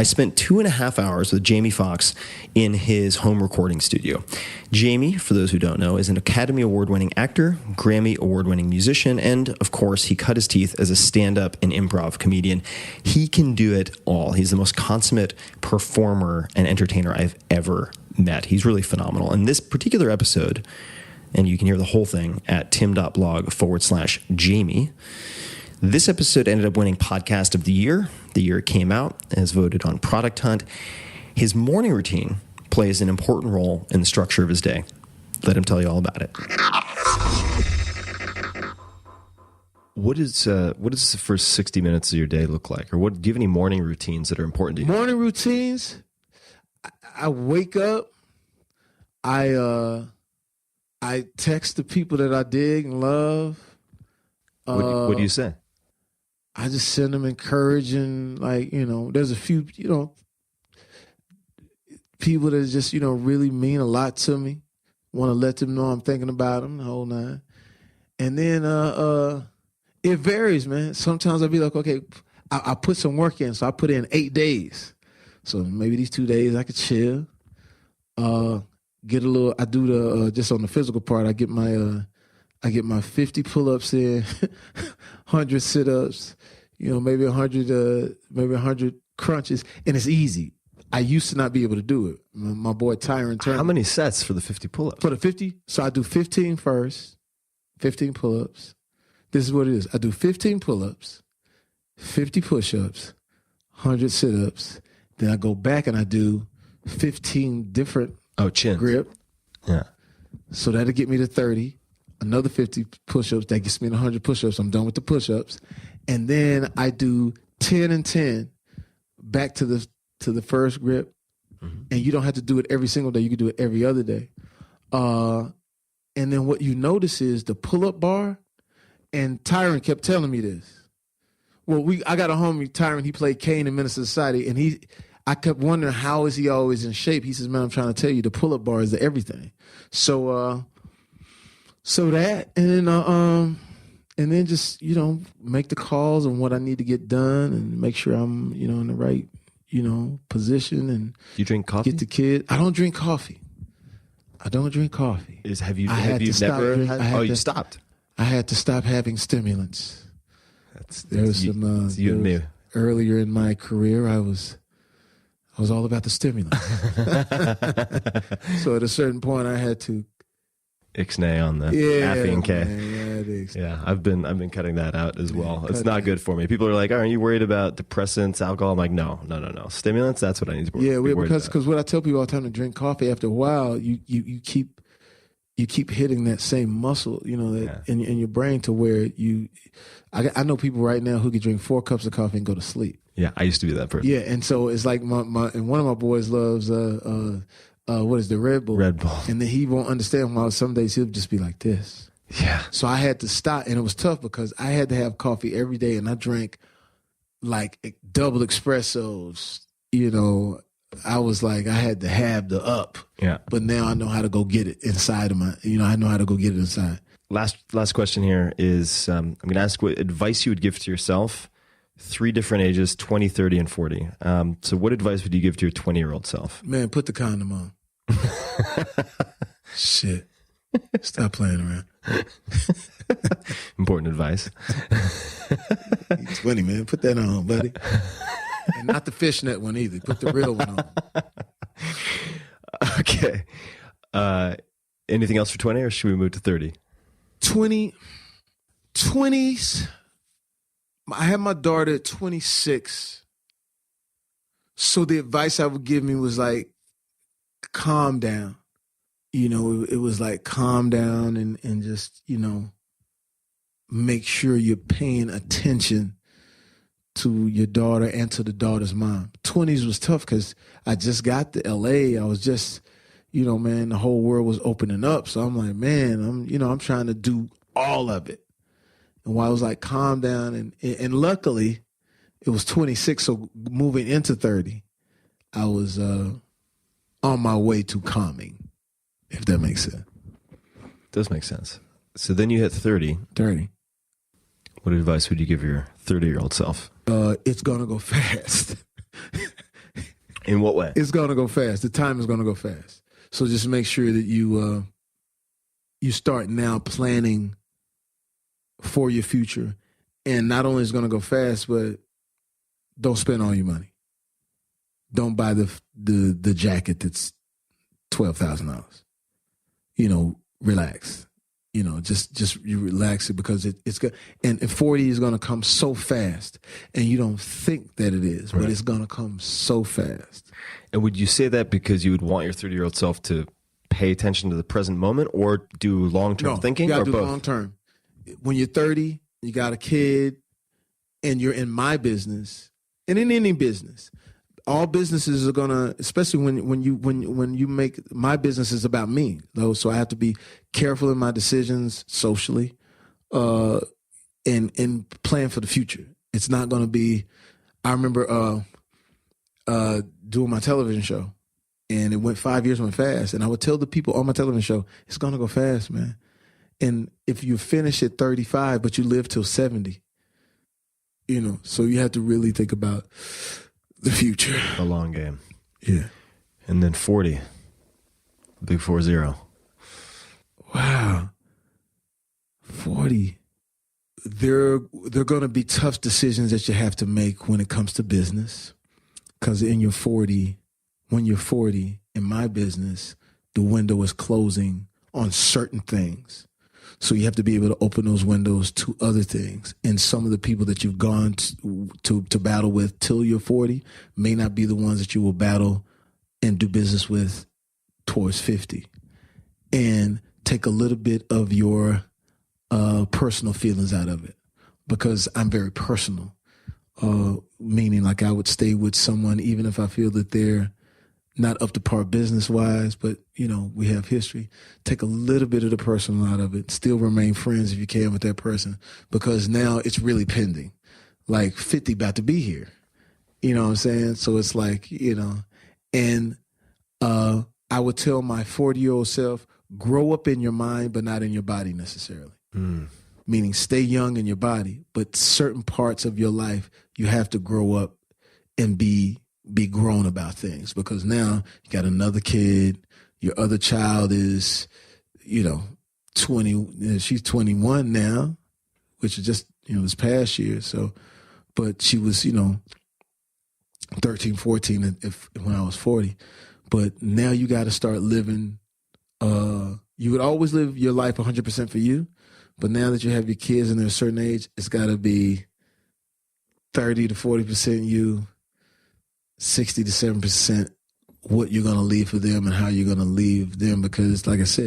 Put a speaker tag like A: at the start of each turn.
A: I spent 2.5 hours with Jamie Foxx in his home recording studio. Jamie, for those who don't know, is an Academy Award-winning actor, Grammy Award-winning musician, and, of course, he cut his teeth as a stand-up and improv comedian. He can do it all. He's the most consummate performer and entertainer I've ever met. He's really phenomenal. And this particular episode, and you can hear the whole thing at tim.blog/Jamie, this episode ended up winning Podcast of the year it came out, as voted on Product Hunt. His morning routine plays an important role in the structure of his day. Let him tell you all about it. What does the first 60 minutes of your day look like? Or do you have any morning routines that are important to you?
B: Morning routines? I wake up, I text the people that I dig and love.
A: What do you say?
B: I just send them encouraging, there's a few, people that just, really mean a lot to me. Want to let them know I'm thinking about them the whole nine. And then it varies, man. Sometimes I'll be like, okay, I put some work in. So I put in 8 days. So maybe these 2 days I could chill. Get a little, I do the, just on the physical part, I get my 50 pull-ups in, 100 sit-ups, maybe 100 crunches, and it's easy. I used to not be able to do it. My boy Tyron turned.
A: How many sets for the 50 pull-ups?
B: For the 50, so I do 15 first, 15 pull-ups. This is what it is. I do 15 pull-ups, 50 push-ups, 100 sit-ups. Then I go back and I do 15 different grip.
A: Yeah.
B: So that'll get me to 30. Another 50 push-ups, that gets me to 100 push-ups. I'm done with the push-ups. And then I do 10 and 10 back to the first grip. Mm-hmm. And you don't have to do it every single day. You can do it every other day. And then what you notice is the pull-up bar, and Tyron kept telling me this. Well, I got a homie, Tyron, he played Kane in Menace to Society, and I kept wondering, how is he always in shape? He says, man, I'm trying to tell you, the pull-up bar is everything. So that, and then just, make the calls on what I need to get done and make sure I'm, in the right, position. And
A: you drink coffee?
B: Get the kid. I don't drink coffee.
A: You stopped?
B: I had to stop having stimulants. There was
A: you and me.
B: Earlier in my career, I was all about the stimulants. So at a certain point, I had to
A: Ixnay on the caffeine K. Yeah, I've been cutting that out as well. It's not good for me. People are like, aren't you worried about depressants, alcohol? I'm like, no. Stimulants, that's what I need to be worried about.
B: Because what I tell people all the time, to drink coffee, after a while, you keep hitting that same muscle, in your brain, to where I know people right now who could drink 4 cups of coffee and go to sleep.
A: Yeah, I used to be that person.
B: Yeah, and so it's like and one of my boys loves what is the Red Bull?
A: Red Bull.
B: And then he won't understand why some days he'll just be like this.
A: Yeah.
B: So I had to stop, and it was tough because I had to have coffee every day, and I drank like double espressos. I was like, I had to have the up.
A: Yeah.
B: But now I know how to go get it inside of my, I know how to go get it inside.
A: Last question here is, I'm going to ask what advice you would give to yourself, 3 different ages, 20, 30, and 40. So what advice would you give to your 20-year-old self?
B: Man, put the condom on. Shit. Stop playing around.
A: Important advice.
B: You're 20, man. Put that on, buddy. And not the fishnet one either. Put the real one on.
A: Okay. Anything else for 20, or should we move to 30?
B: 20s. I had my daughter at 26. So the advice I would give me was like, calm down. It was like, calm down and just, make sure you're paying attention to your daughter and to the daughter's mom. 20s was tough because I just got to LA. I was just, man, the whole world was opening up. So I'm like, man, I'm trying to do all of it. And while I was like, calm down, and luckily it was 26. So moving into 30, I was on my way to calming, if that makes sense.
A: Does make sense. So then you hit 30.
B: 30.
A: What advice would you give your 30-year-old self?
B: It's going to go fast.
A: In what way?
B: It's going to go fast. The time is going to go fast. So just make sure that you start now planning for your future. And not only is it going to go fast, but don't spend all your money. Don't buy the jacket that's $12,000. Relax. Just you relax it, because it's good. And 40 is going to come so fast, and you don't think that it is, but it's going to come so fast.
A: And would you say that because you would want your 30-year-old self to pay attention to the present moment, or do long-term thinking?
B: You got to do
A: both?
B: long-term. When you're 30, you got a kid, and you're in my business, and in any business, all businesses are gonna, especially when you make, my business is about me, though, so I have to be careful in my decisions socially, and plan for the future. It's not gonna be. I remember doing my television show, and it went 5 years, went fast, and I would tell the people on my television show, it's gonna go fast, man. And if you finish at 35, but you live till 70, so you have to really think about the future.
A: The long game.
B: Yeah.
A: And then 40. Big 40.
B: Wow. 40. There are going to be tough decisions that you have to make when it comes to business. Because when you're 40, in my business, the window is closing on certain things. So you have to be able to open those windows to other things. And some of the people that you've gone to battle with till you're 40 may not be the ones that you will battle and do business with towards 50. And take a little bit of your personal feelings out of it, because I'm very personal, meaning like I would stay with someone even if I feel that they're not up to par business-wise, but, we have history. Take a little bit of the personal out of it. Still remain friends if you can with that person, because now it's really pending. Like 50 about to be here. You know what I'm saying? So it's like, and I would tell my 40-year-old self, grow up in your mind, but not in your body necessarily. Meaning stay young in your body, but certain parts of your life, you have to grow up and be grown about things, because now you got another kid. Your other child is, 20. She's 21 now, which is just, this past year. So, but she was, 13, 14 when I was 40. But now you got to start living. You would always live your life 100% for you. But now that you have your kids and they're a certain age, it's got to be 30 to 40% you, 60 to 7% what you're going to leave for them and how you're going to leave them. Because like I said,